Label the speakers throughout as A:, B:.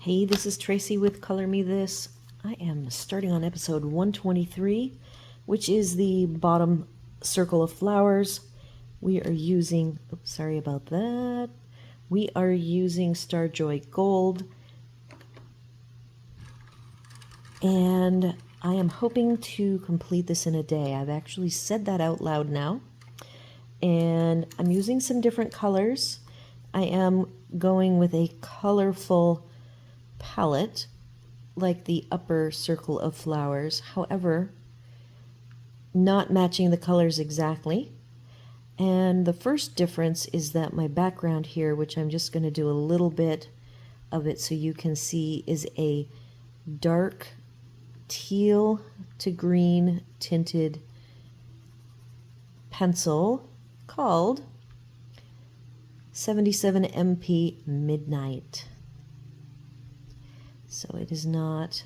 A: Hey, this is Tracy with Color Me This. I am starting on episode 123, which is the bottom circle of flowers. We are using, oops, sorry about that. We are using Starjoy Gold. And I am hoping to complete this in a day. I've actually said that out loud now. And I'm using some different colors. I am going with a colorful palette like the upper circle of flowers, however, not matching the colors exactly. And the first difference is that my background here, which I'm just going to do a little bit of it so you can see, is a dark teal to green tinted pencil called 77 MP Midnight. So it is not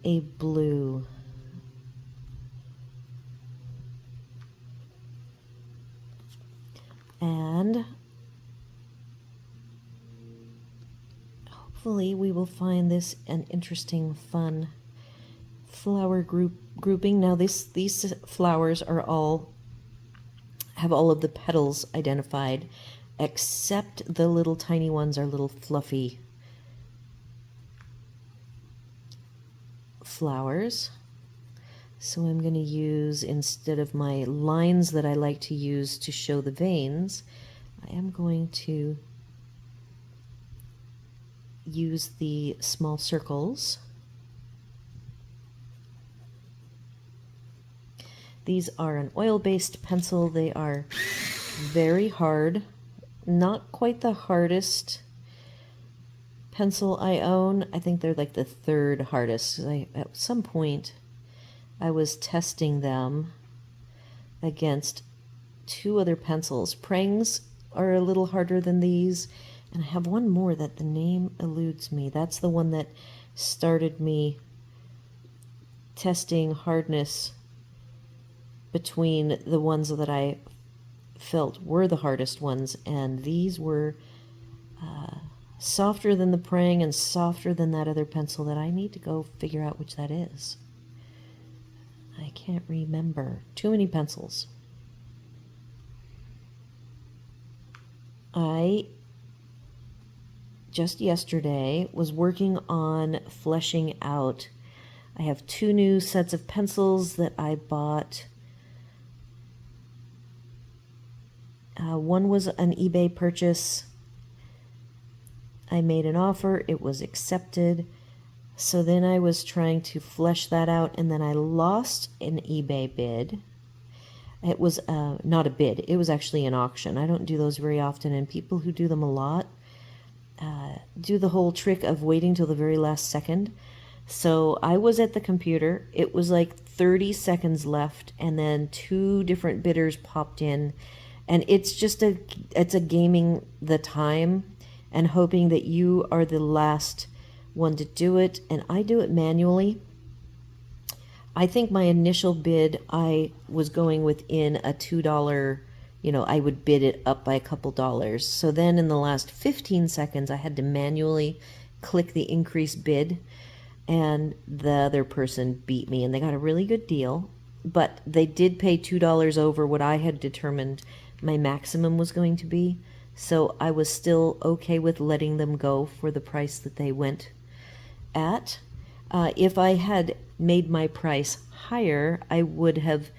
A: a blue. And hopefully we will find this an interesting, fun flower grouping. Now these flowers are have all of the petals identified, except the little tiny ones are little fluffy flowers. So I'm going to use, instead of my lines that I like to use to show the veins, I am going to use the small circles. These are an oil-based pencil. They are very hard, not quite the hardest pencil I own. I think they're like the third hardest. At some point I was testing them against two other pencils. Prangs are a little harder than these, and I have one more that the name eludes me. That's the one that started me testing hardness between the ones that I felt were the hardest ones, and these were softer than the Prang and softer than that other pencil that I need to go figure out which that is. I can't remember. Too many pencils. I just yesterday was working on fleshing out. I have two new sets of pencils that I bought. One was an eBay purchase. I made an offer, it was accepted. So then I was trying to flesh that out, and then I lost an eBay bid. It was not a bid, it was actually an auction. I don't do those very often, and people who do them a lot do the whole trick of waiting till the very last second. So I was at the computer, it was like 30 seconds left, and then two different bidders popped in, and it's a gaming the time and hoping that you are the last one to do it, and I do it manually. I think my initial bid, I was going within a $2, I would bid it up by a couple dollars. So then in the last 15 seconds, I had to manually click the increase bid, and the other person beat me, and they got a really good deal, but they did pay $2 over what I had determined my maximum was going to be. So I was still okay with letting them go for the price that they went at. If I had made my price higher, I would have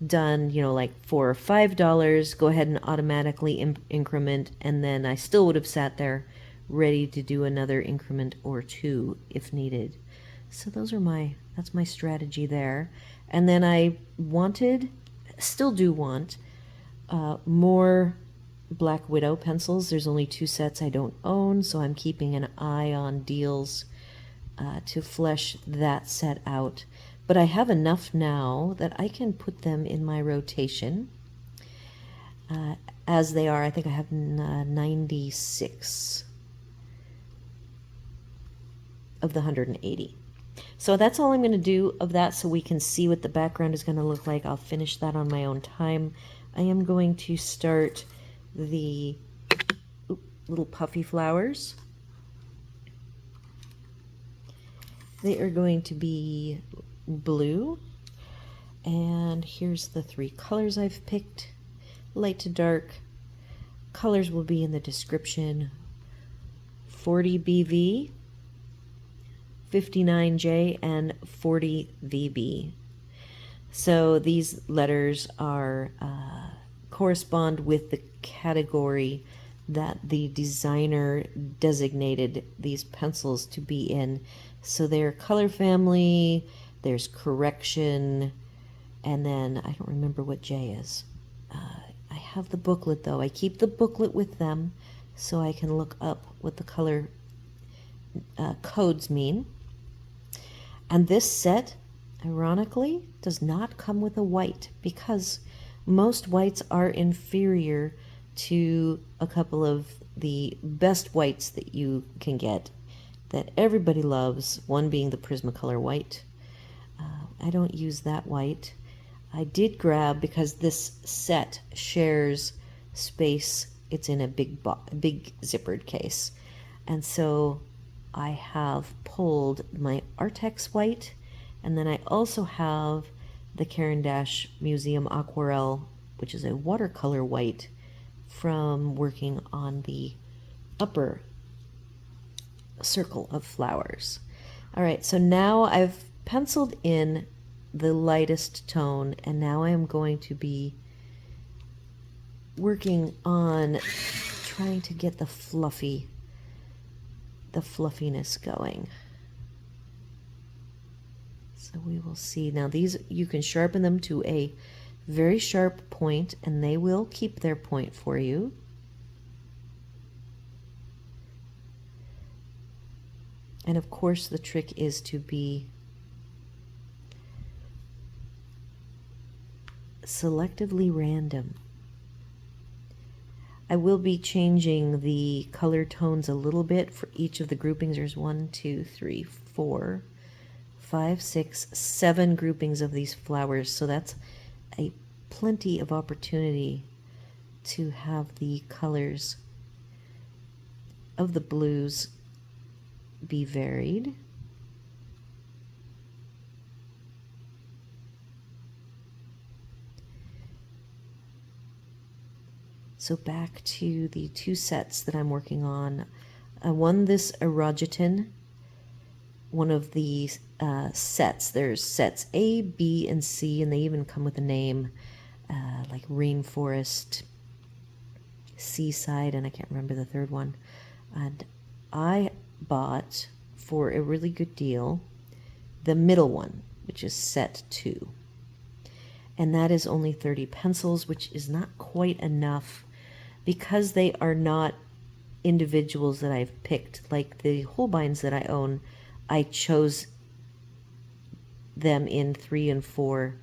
A: done, like $4 or $5, go ahead and automatically increment, and then I still would have sat there ready to do another increment or two if needed. So that's my strategy there. And then I still do want more Black Widow pencils. There's only two sets I don't own, so I'm keeping an eye on deals to flesh that set out. But I have enough now that I can put them in my rotation as they are. I think I have 96 of the 180. So that's all I'm going to do of that, so we can see what the background is going to look like. I'll finish that on my own time. I am going to start the little puffy flowers. They are going to be blue. And here's the 3 colors I've picked. Light to dark. Colors will be in the description. 40 BV, 59J, and 40 VB. So these letters are correspond with the category that the designer designated these pencils to be in. So they're color family, there's correction, and then I don't remember what J is. I have the booklet though. I keep the booklet with them so I can look up what the color codes mean. And this set, ironically, does not come with a white because most whites are inferior to a couple of the best whites that you can get that everybody loves, one being the Prismacolor white. I don't use that white. I did grab, because this set shares space, it's in a big zippered case. And so I have pulled my Arrtx white, and then I also have the Caran d'Ache Museum Aquarelle, which is a watercolor white from working on the upper circle of flowers. All right, so now I've penciled in the lightest tone, and now I am going to be working on trying to get the fluffiness going. So we will see. Now these, you can sharpen them to a very sharp point, and they will keep their point for you. And of course the trick is to be selectively random. I will be changing the color tones a little bit for each of the groupings. There's 1, 2, 3, 4, 5, 6, 7 groupings of these flowers, so that's a plenty of opportunity to have the colors of the blues be varied. So back to the 2 sets that I'm working on. One, this Arrtx, one of the sets. There's sets A, B, and C, and they even come with a name, like Rainforest, Seaside, and I can't remember the third one. And I bought, for a really good deal, the middle one, which is set 2. And that is only 30 pencils, which is not quite enough because they are not individuals that I've picked. Like the Holbeins that I own, I chose them in 3 and 4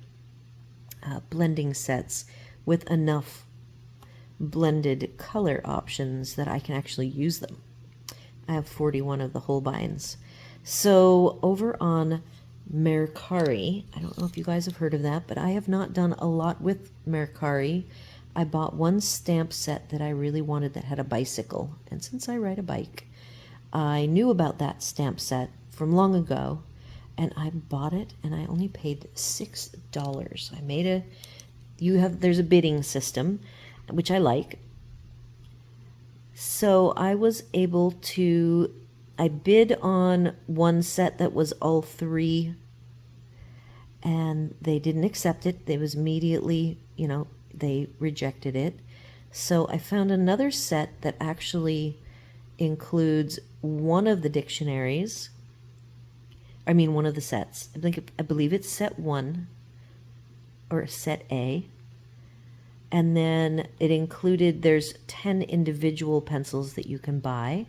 A: blending sets with enough blended color options that I can actually use them. I have 41 of the Holbeins. So over on Mercari, I don't know if you guys have heard of that, but I have not done a lot with Mercari. I bought one stamp set that I really wanted that had a bicycle, and since I ride a bike, I knew about that stamp set from long ago, and I bought it, and I only paid $6. I made there's a bidding system, which I like. So I was able to, I bid on one set that was all 3, and they didn't accept it. They was immediately, they rejected it. So I found another set that actually includes one of the dictionaries. I mean, one of the sets. I believe it's set 1 or set A. And then it included, there's 10 individual pencils that you can buy.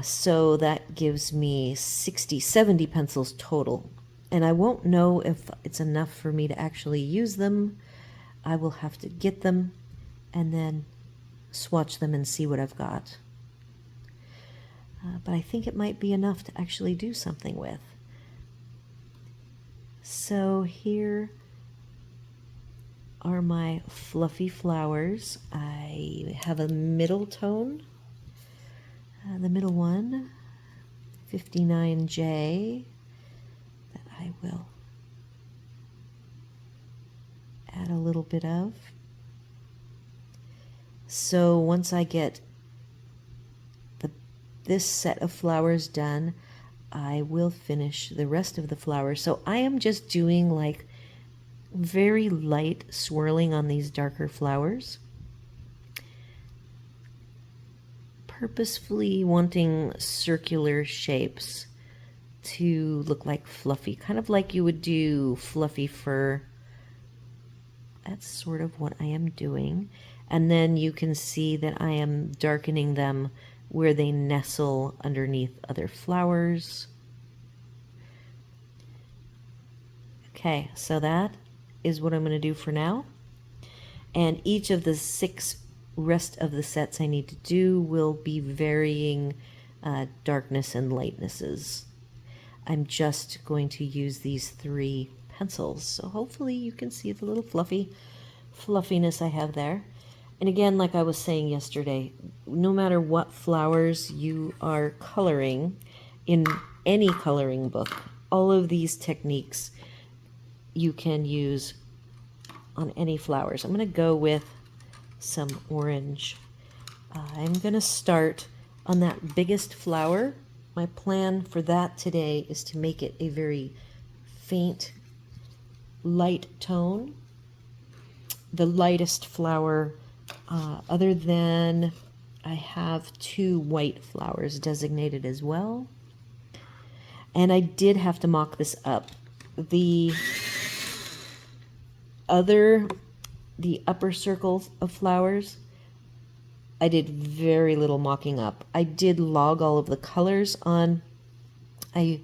A: So that gives me 70 pencils total. And I won't know if it's enough for me to actually use them. I will have to get them and then swatch them and see what I've got. But I think it might be enough to actually do something with. So here are my fluffy flowers. I have a middle tone, the middle one, 59J that I will add a little bit of. So once I get this set of flowers done, I will finish the rest of the flowers. So I am just doing like very light swirling on these darker flowers, purposefully wanting circular shapes to look like fluffy, kind of like you would do fluffy fur. That's sort of what I am doing. And then you can see that I am darkening them where they nestle underneath other flowers. Okay, so that is what I'm going to do for now. And each of the 6 rest of the sets I need to do will be varying darkness and lightnesses. I'm just going to use these 3 pencils, so hopefully you can see the little fluffiness I have there. And again, like I was saying yesterday, no matter what flowers you are coloring in any coloring book, all of these techniques you can use on any flowers. I'm going to go with some orange. I'm going to start on that biggest flower. My plan for that today is to make it a very faint, light tone. The lightest flower, other than I have 2 white flowers designated as well. And I did have to mock this up. The upper circle of flowers, I did very little mocking up. I did log all of the colors on a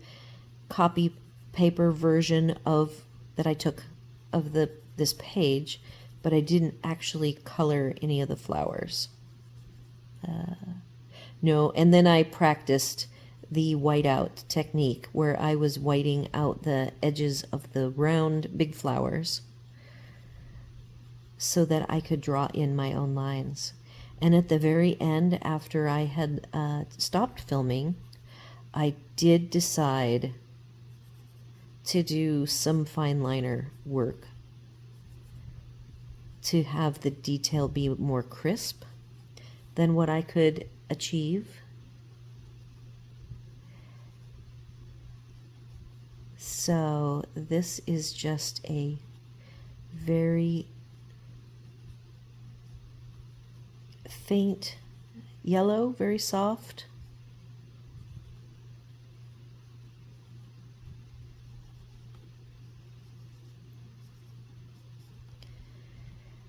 A: copy paper version of that I took of this page, but I didn't actually color any of the flowers. No, and then I practiced the whiteout technique where I was whiting out the edges of the round big flowers so that I could draw in my own lines. And at the very end, after I had stopped filming, I did decide to do some fine liner work to have the detail be more crisp than what I could achieve. So this is just a very faint yellow, very soft.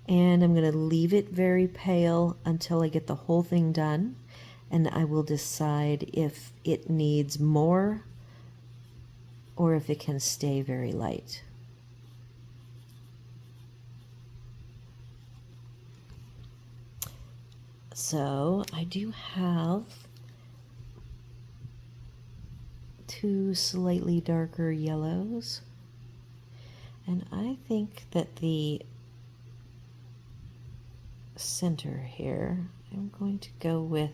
A: And I'm going to leave it very pale until I get the whole thing done, and I will decide if it needs more or if it can stay very light. So I do have 2 slightly darker yellows, and I think that the center here, I'm going to go with,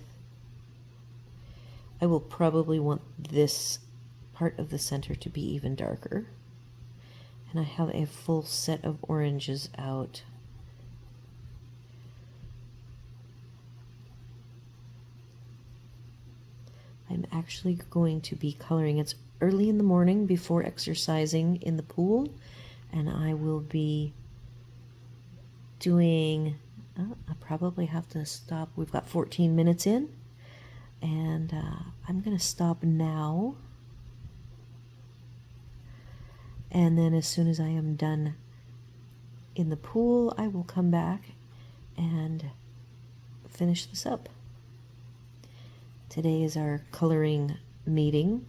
A: I will probably want this part of the center to be even darker. And I have a full set of oranges out. I'm actually going to be coloring. It's early in the morning before exercising in the pool, and I will be doing, I probably have to stop. We've got 14 minutes in, and I'm going to stop now. And then as soon as I am done in the pool, I will come back and finish this up. Today is our coloring meeting,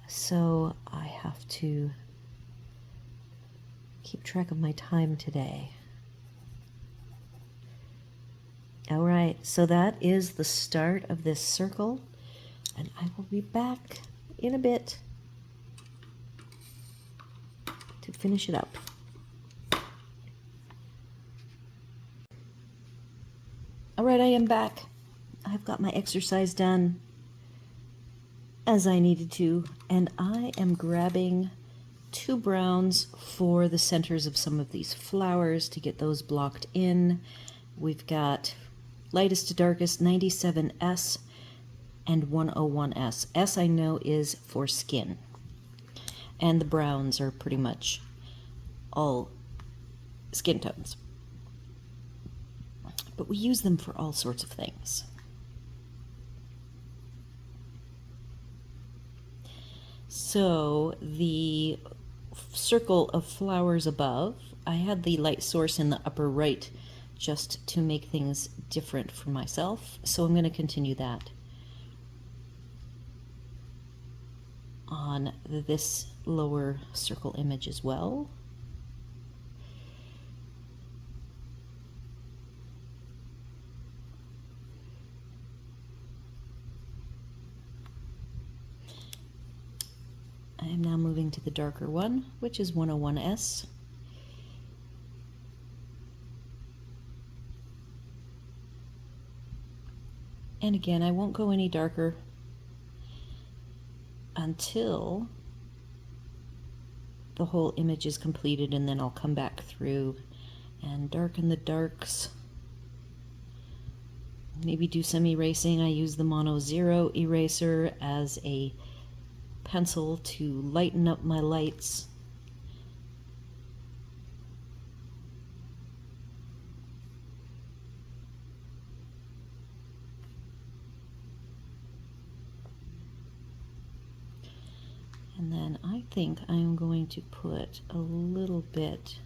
A: so I have to keep track of my time today. All right, so that is the start of this circle, and I will be back in a bit to finish it up. All right, I am back. I've got my exercise done. as I needed to, and I am grabbing 2 browns for the centers of some of these flowers to get those blocked in. We've got lightest to darkest 97S and 101S. S I know is for skin, and the browns are pretty much all skin tones, but we use them for all sorts of things. So the circle of flowers above, I had the light source in the upper right just to make things different for myself, so I'm going to continue that on this lower circle image as well. I am now moving to the darker one, which is 101S. And again, I won't go any darker until the whole image is completed, and then I'll come back through and darken the darks. Maybe do some erasing. I use the Mono 0 eraser as a pencil to lighten up my lights. And then I think I'm going to put a little bit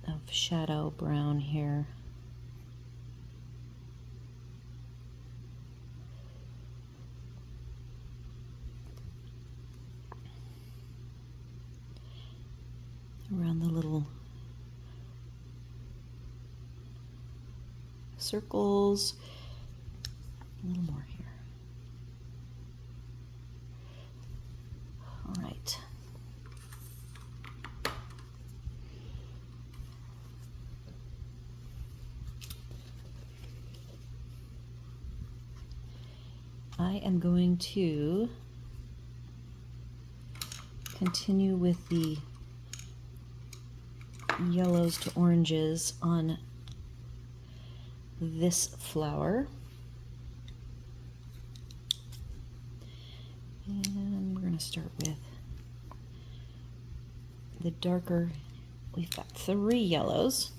A: of shadow brown here. Around the little circles. A little more here. All right. I am going to continue with the yellows to oranges on this flower. And we're going to start with the darker. We've got 3 yellows.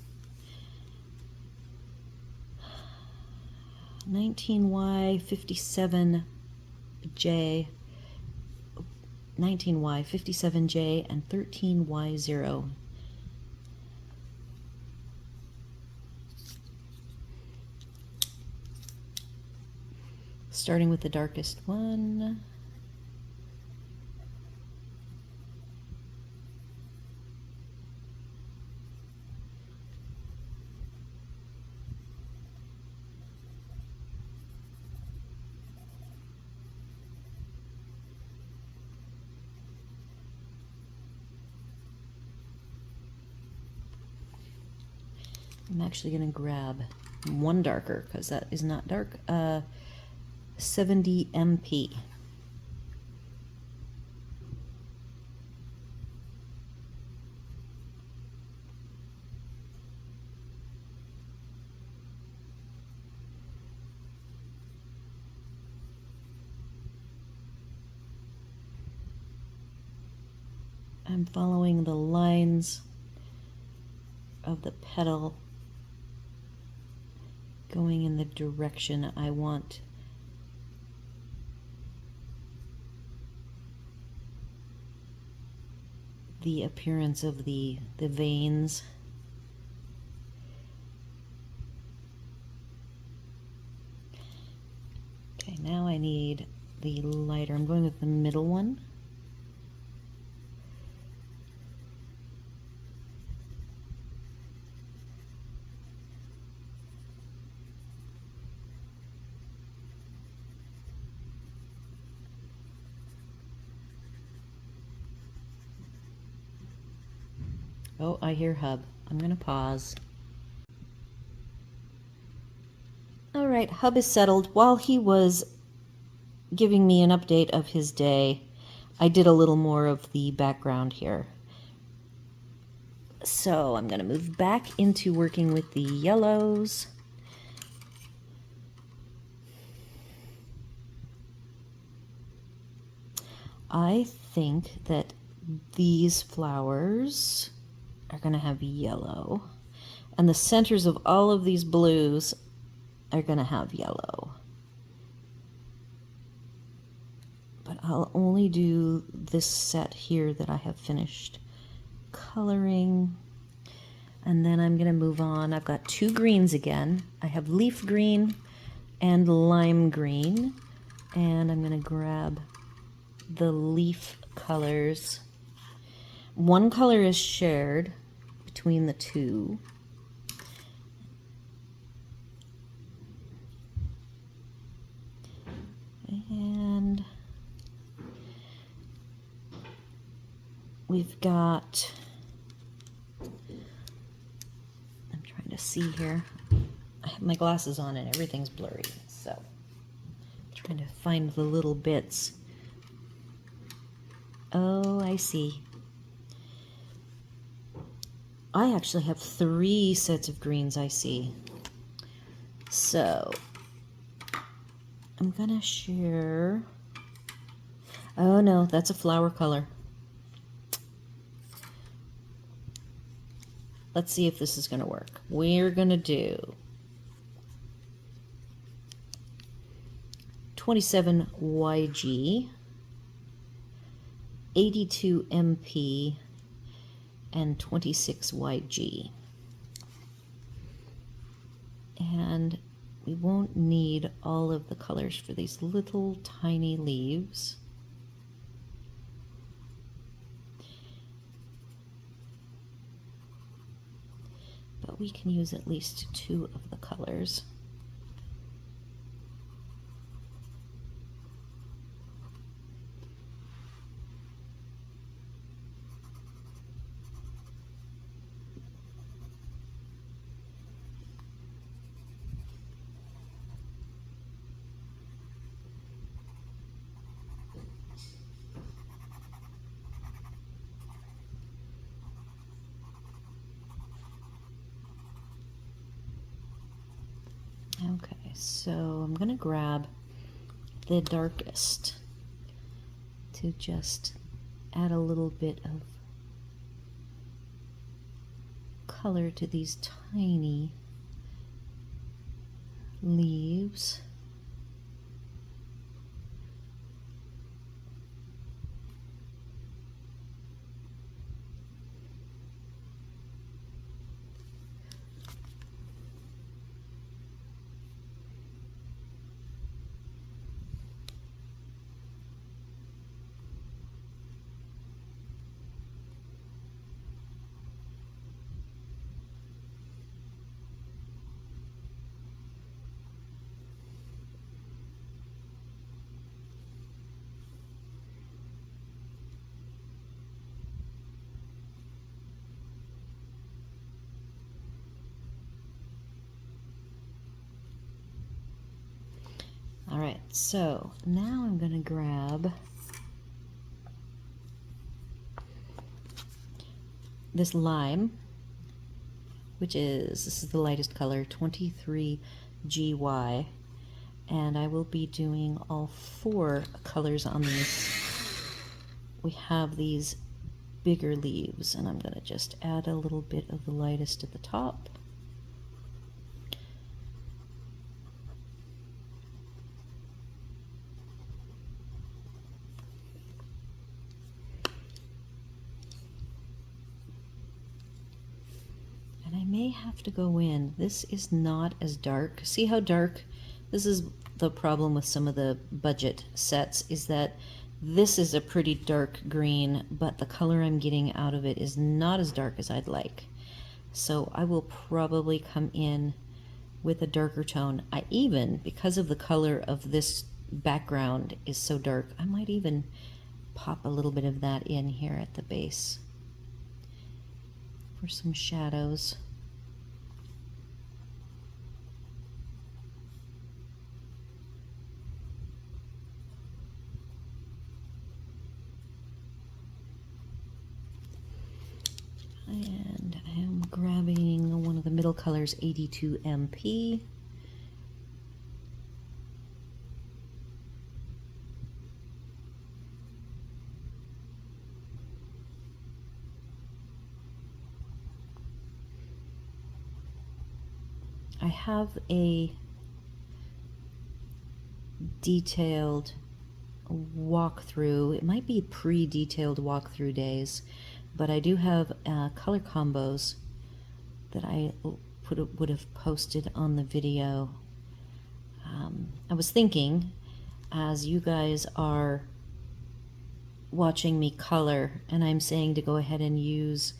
A: 19Y, 57J, 19Y, 57J, and 13Y0. Starting with the darkest one. I'm actually going to grab one darker because that is not dark. 70 MP. I'm following the lines of the petal going in the direction I want the appearance of the veins. Okay, now I need the lighter. I'm going with the middle one. Oh, I hear Hub. I'm going to pause. All right, Hub is settled. While he was giving me an update of his day. I did a little more of the background here. So I'm going to move back into working with the yellows. I think that these flowers are going to have yellow, and the centers of all of these blues are going to have yellow. But I'll only do this set here that I have finished coloring, and then I'm going to move on. I've got two greens again. I have leaf green and lime green, and I'm going to grab the leaf colors. One color is shared between the two. And we've got, I'm trying to see here. I have my glasses on and everything's blurry, so I'm trying to find the little bits. Oh, I see. I actually have 3 sets of greens, I see. So I'm gonna share. Oh no, that's a flower color. Let's see if this is gonna work. We're gonna do 27 YG, 82 MP, and 26 YG. And we won't need all of the colors for these little tiny leaves. But we can use at least 2 of the colors. Okay, so I'm going to grab the darkest to just add a little bit of color to these tiny leaves. All right, so now I'm going to grab this lime, which is, this is the lightest color, 23 GY, and I will be doing all 4 colors on these. We have these bigger leaves, and I'm going to just add a little bit of the lightest at the top. And I may have to go in. This is not as dark. See how dark? This is the problem with some of the budget sets, is that this is a pretty dark green, but the color I'm getting out of it is not as dark as I'd like. So I will probably come in with a darker tone. I even, because of the color of this background is so dark, I might even pop a little bit of that in here at the base for some shadows. Colors 82 MP. I have a detailed walkthrough. It might be pre-detailed walkthrough days, but I do have color combos that I would have posted on the video. I was thinking, as you guys are watching me color, and I'm saying to go ahead and use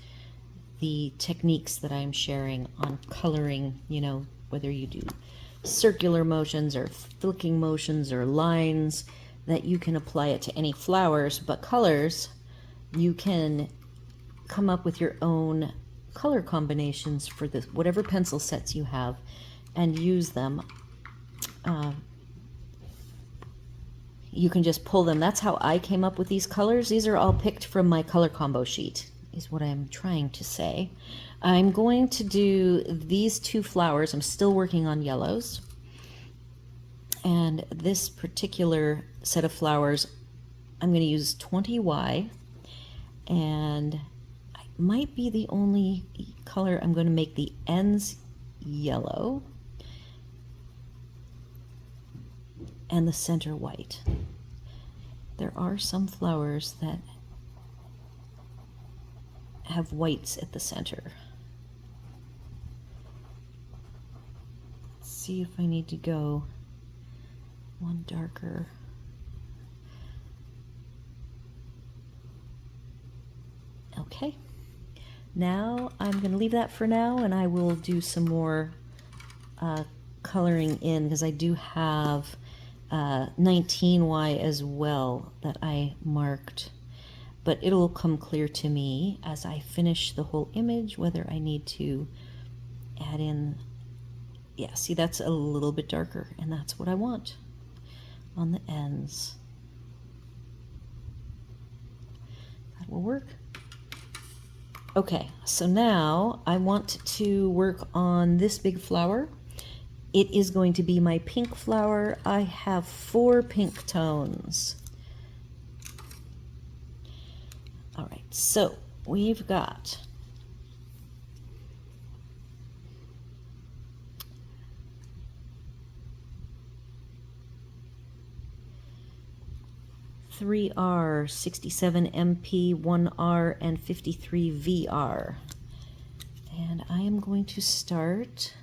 A: the techniques that I'm sharing on coloring, you know, whether you do circular motions or flicking motions or lines, that you can apply it to any flowers, but colors, you can come up with your own color combinations for this, whatever pencil sets you have, and use them. You can just pull them. That's how I came up with these colors. These are all picked from my color combo sheet, is what I'm trying to say. I'm going to do these two flowers. I'm still working on yellows. And this particular set of flowers, I'm going to use 20Y. And I might be the only color I'm going to make the ends yellow and the center white. There are some flowers that have whites at the center. Let's see if I need to go one darker. Okay, now I'm going to leave that for now, and I will do some more coloring in, because I do have 19Y as well that I marked, but it'll come clear to me as I finish the whole image whether I need to add in. Yeah, see, that's a little bit darker, and that's what I want on the ends. That will work. Okay, so now I want to work on this big flower. It is going to be my pink flower. I have 4 pink tones. All right, so we've got $3R, 67 MP, $1R, and $53 VR. And I am going to start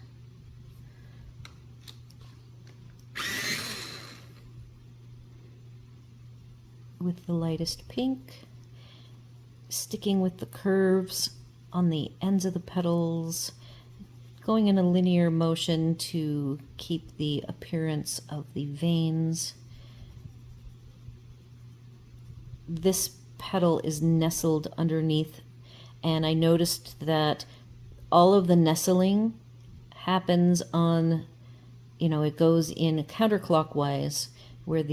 A: with the lightest pink, sticking with the curves on the ends of the petals, going in a linear motion to keep the appearance of the veins. This petal is nestled underneath, and I noticed that all of the nestling happens on, you know, it goes in counterclockwise, where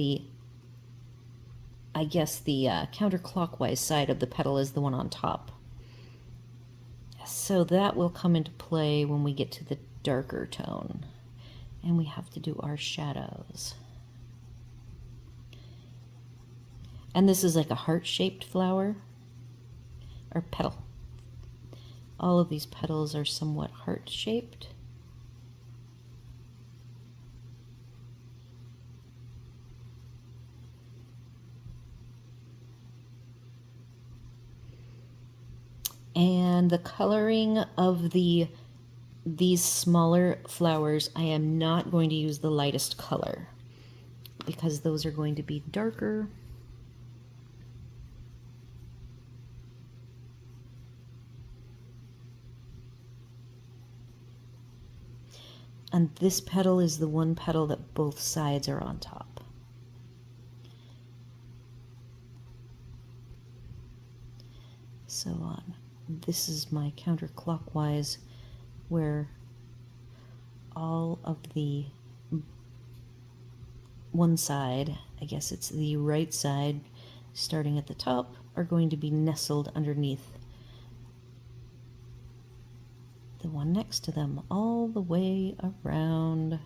A: I guess the counterclockwise side of the petal is the one on top. So that will come into play when we get to the darker tone, and we have to do our shadows. And this is like a heart-shaped flower, or petal. All of these petals are somewhat heart-shaped. And the coloring of these smaller flowers, I am not going to use the lightest color, because those are going to be darker. And this petal is the one petal that both sides are on top. So on. This is my counterclockwise, where all of the one side, I guess it's the right side, starting at the top, are going to be nestled underneath the one next to them all the way around.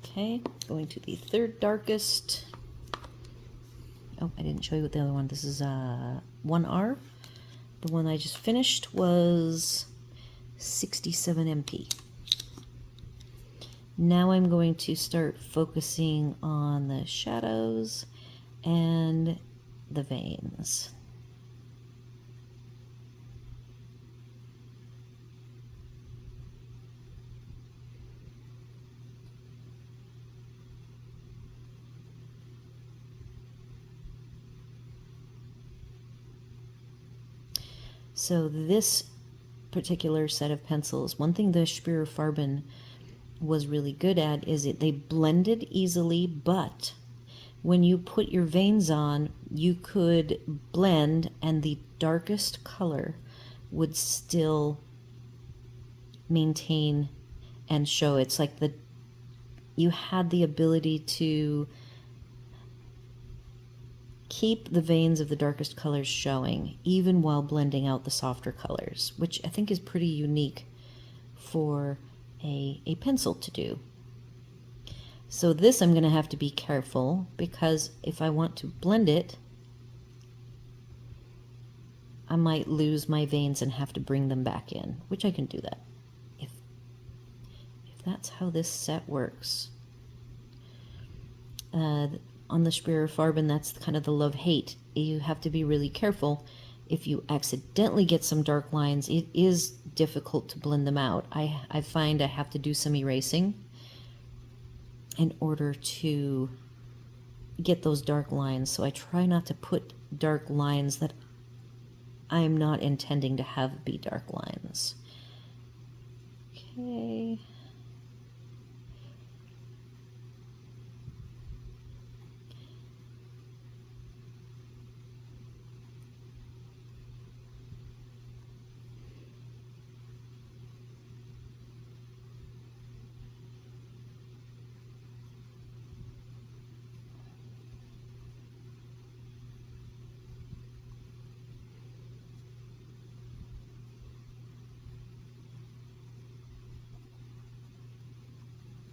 A: Okay, going to the third darkest. Oh, I didn't show you what the other one. This is 1R. The one I just finished was 67 MP. Now I'm going to start focusing on the shadows and the veins. So this particular set of pencils, one thing the Farben was really good at is they blended easily, but when you put your veins on, you could blend and the darkest color would still maintain and show. It's like you had the ability to keep the veins of the darkest colors showing, even while blending out the softer colors, which I think is pretty unique for a pencil to do. So this I'm going to have to be careful, because if I want to blend it, I might lose my veins and have to bring them back in, which I can do that if that's how this set works. On the Farben, that's kind of the love-hate. You have to be really careful. If you accidentally get some dark lines, it is difficult to blend them out. I find I have to do some erasing in order to get those dark lines. So I try not to put dark lines that I'm not intending to have be dark lines. Okay.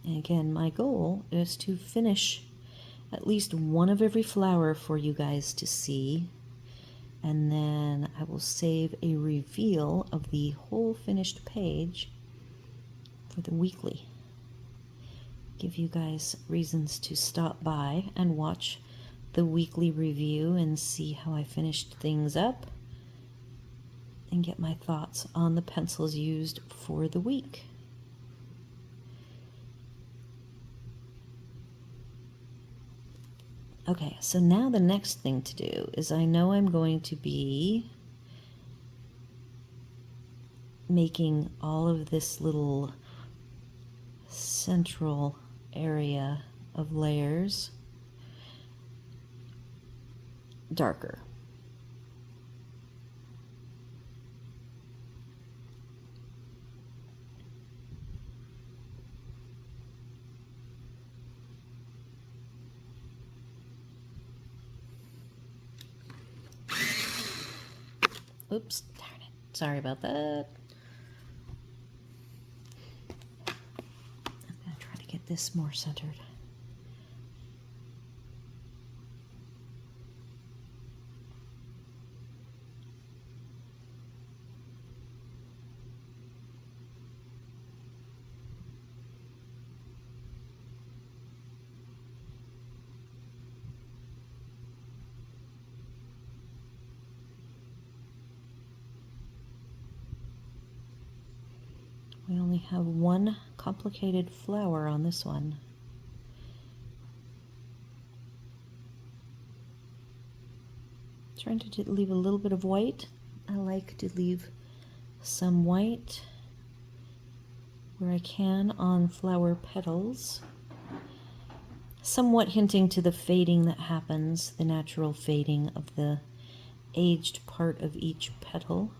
A: And again, my goal is to finish at least one of every flower for you guys to see. And then I will save a reveal of the whole finished page for the weekly. Give you guys reasons to stop by and watch the weekly review and see how I finished things up and get my thoughts on the pencils used for the week. Okay, so now the next thing to do is I know I'm going to be making all of this little central area of layers darker. Oops, darn it. Sorry about that. I'm going to try to get this more centered. We only have one complicated flower on this one. Trying to leave a little bit of white. I like to leave some white where I can on flower petals, somewhat hinting to the fading that happens, the natural fading of the aged part of each petal.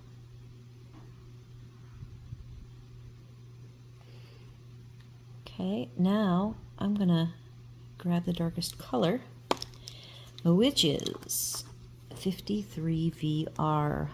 A: Okay, now I'm gonna grab the darkest color, which is 53 VR.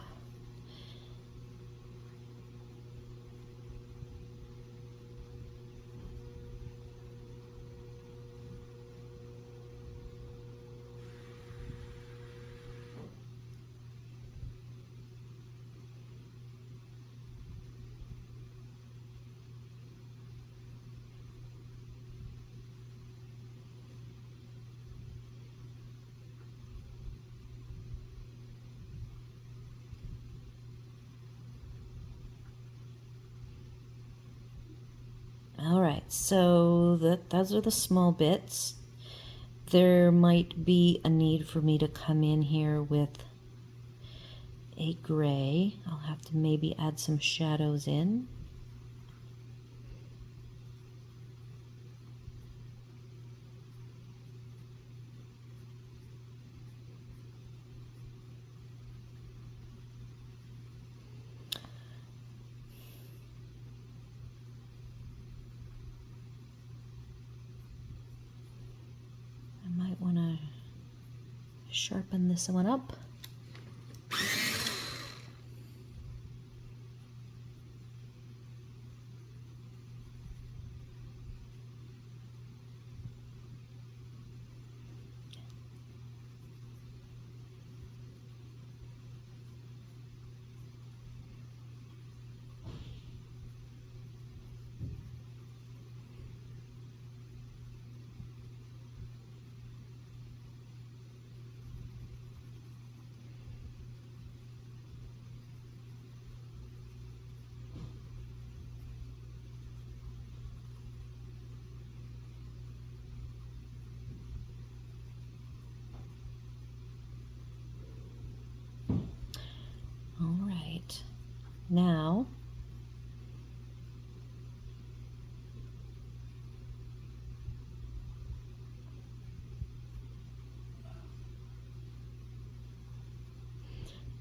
A: All right, so those are the small bits. There might be a need for me to come in here with a gray. I'll have to maybe add some shadows in. I might want to sharpen this one up. All right, now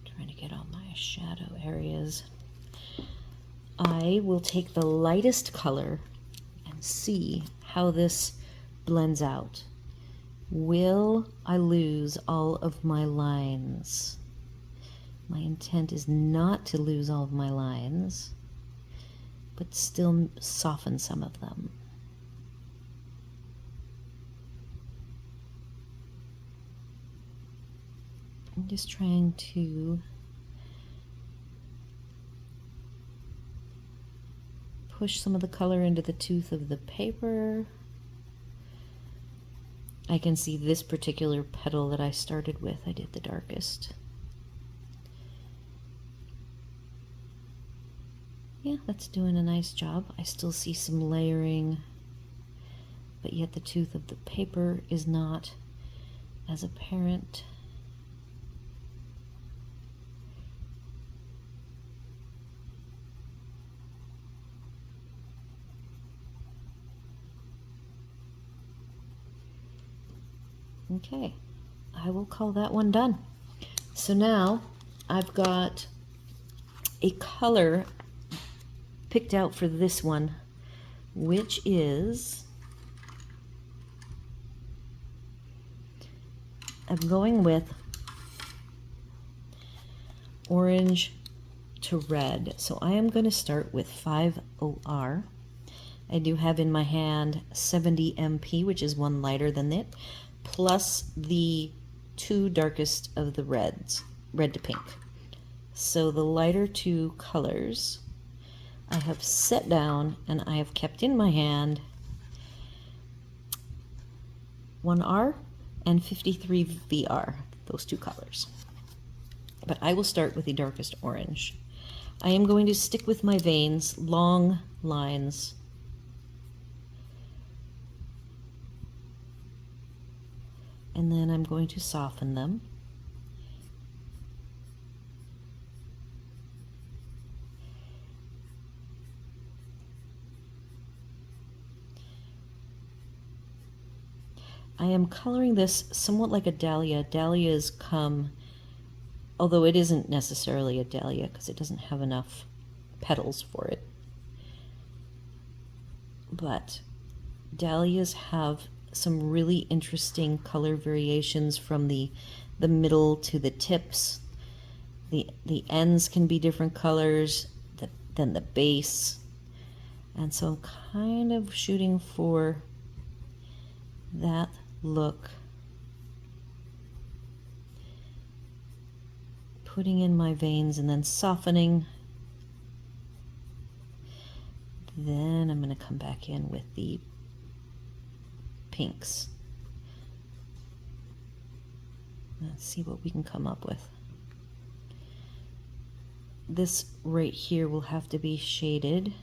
A: trying to get all my shadow areas. I will take the lightest color and see how this blends out. Will I lose all of my lines? My intent is not to lose all of my lines, but still soften some of them. I'm just trying to push some of the color into the tooth of the paper. I can see this particular petal that I started with, I did the darkest. Yeah, that's doing a nice job. I still see some layering, but yet the tooth of the paper is not as apparent. Okay, I will call that one done. So now I've got a color picked out for this one, which is, I'm going with orange to red. So I am going to start with 5OR. I do have in my hand 70 MP, which is one lighter than it, plus the two darkest of the reds, red to pink. So the lighter two colors I have set down and I have kept in my hand 1R and 53 VR, those two colors. But I will start with the darkest orange. I am going to stick with my veins, long lines. And then I'm going to soften them. I am coloring this somewhat like a dahlia. Dahlias come, although it isn't necessarily a dahlia because it doesn't have enough petals for it. But dahlias have some really interesting color variations from the middle to the tips. The ends can be different colors than the base. And so I'm kind of shooting for that look. Putting in my veins and then softening. Then I'm going to come back in with the pinks. Let's see what we can come up with. This right here will have to be shaded.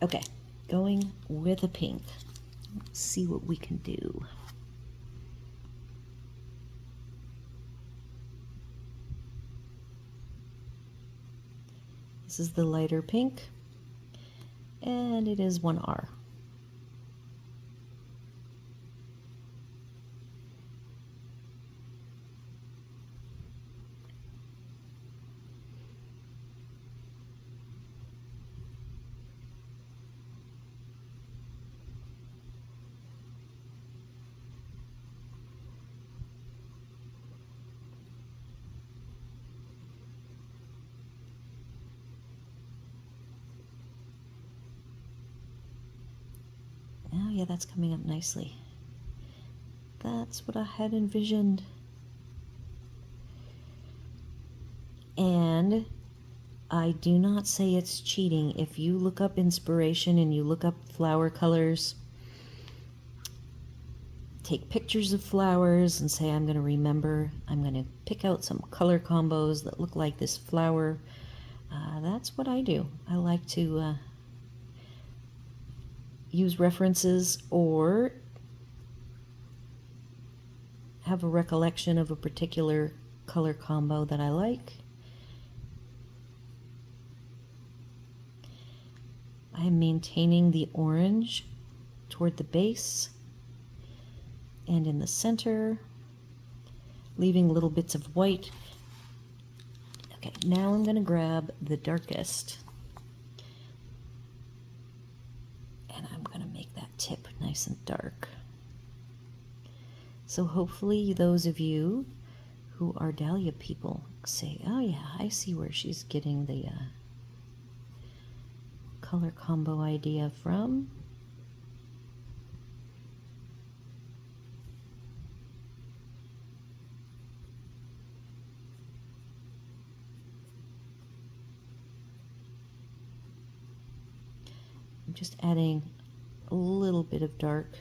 A: Okay, going with a pink. Let's see what we can do. This is the lighter pink, and it is 1R. Oh yeah, that's coming up nicely. That's what I had envisioned. And I do not say it's cheating. If you look up inspiration and you look up flower colors, take pictures of flowers and say, I'm going to remember, I'm going to pick out some color combos that look like this flower. That's what I do. I like to use references or have a recollection of a particular color combo that I like. I'm maintaining the orange toward the base and in the center, leaving little bits of white. Okay, now I'm going to grab the darkest and I'm going to make that tip nice and dark. So hopefully those of you who are dahlia people say, oh yeah, I see where she's getting the color combo idea from. I'm just adding a little bit of dark.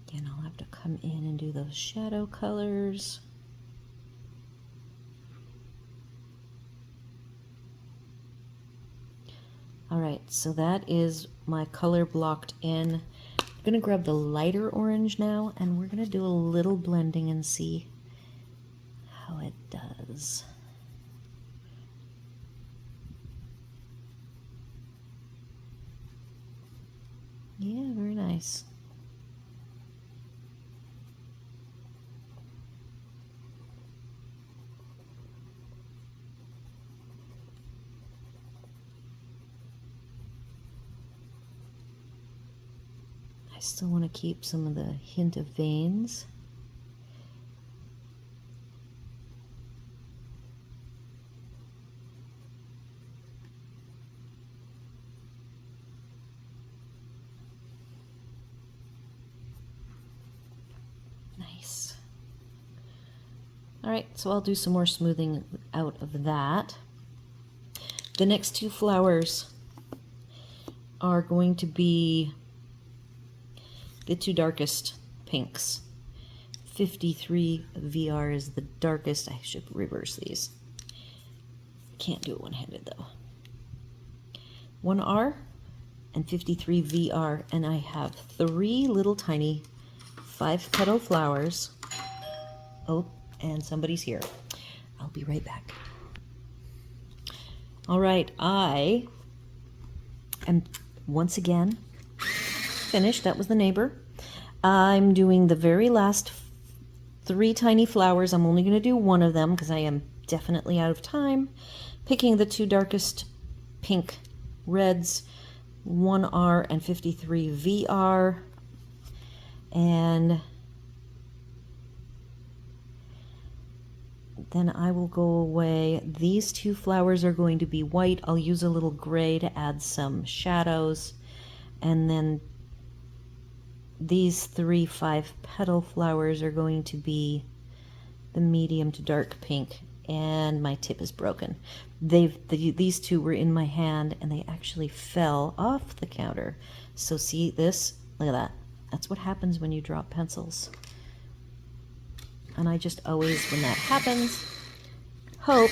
A: Again, I'll have to come in and do those shadow colors. All right, so that is my color blocked in. I'm gonna grab the lighter orange now, and we're gonna do a little blending and see how it does. Yeah, very nice. I still want to keep some of the hint of veins. Nice. All right, so I'll do some more smoothing out of that. The next two flowers are going to be the two darkest pinks. 53 VR is the darkest. I should reverse these. Can't do it one-handed though. 1R and 53 VR, and I have 3 little tiny 5-petal flowers. Oh, and somebody's here. I'll be right back. All right, I am once again finished. That was the neighbor. I'm doing the very last 3 tiny flowers. I'm only going to do one of them because I am definitely out of time. Picking the 2 darkest pink reds, 1R and 53VR. And then I will go away. These 2 flowers are going to be white. I'll use a little gray to add some shadows. And then these 3 5-petal flowers are going to be the medium to dark pink. And my tip is broken. These 2 were in my hand and they actually fell off the counter. So see this? Look at that. That's what happens when you drop pencils. And I just always, when that happens, hope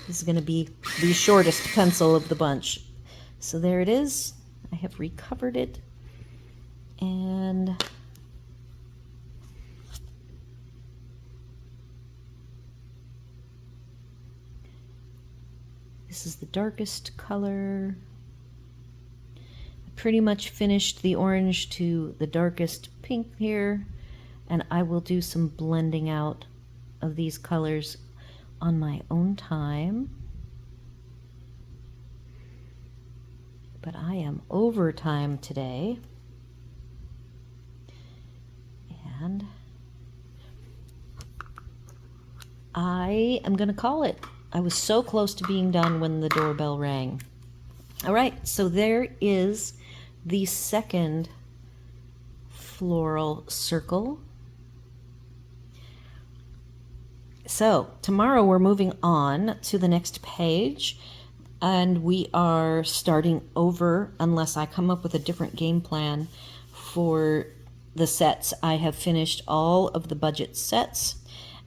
A: this is going to be the shortest pencil of the bunch. So there it is. I have recovered it. And this is the darkest color. I pretty much finished the orange to the darkest pink here. And I will do some blending out of these colors on my own time. But I am over time today. And I am going to call it. I was so close to being done when the doorbell rang. All right, so there is the second floral circle. So tomorrow we're moving on to the next page, and we are starting over unless I come up with a different game plan for the sets. I have finished all of the budget sets,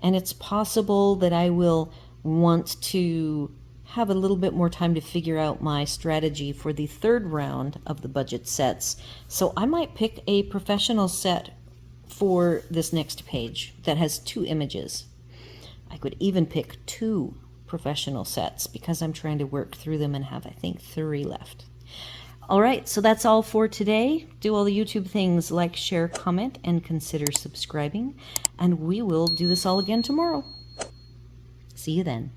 A: and it's possible that I will want to have a little bit more time to figure out my strategy for the 3rd round of the budget sets. So I might pick a professional set for this next page that has 2 images. I could even pick 2 professional sets because I'm trying to work through them and have, I think, 3 left. All right, so that's all for today. Do all the YouTube things, like, share, comment, and consider subscribing. And we will do this all again tomorrow. See you then.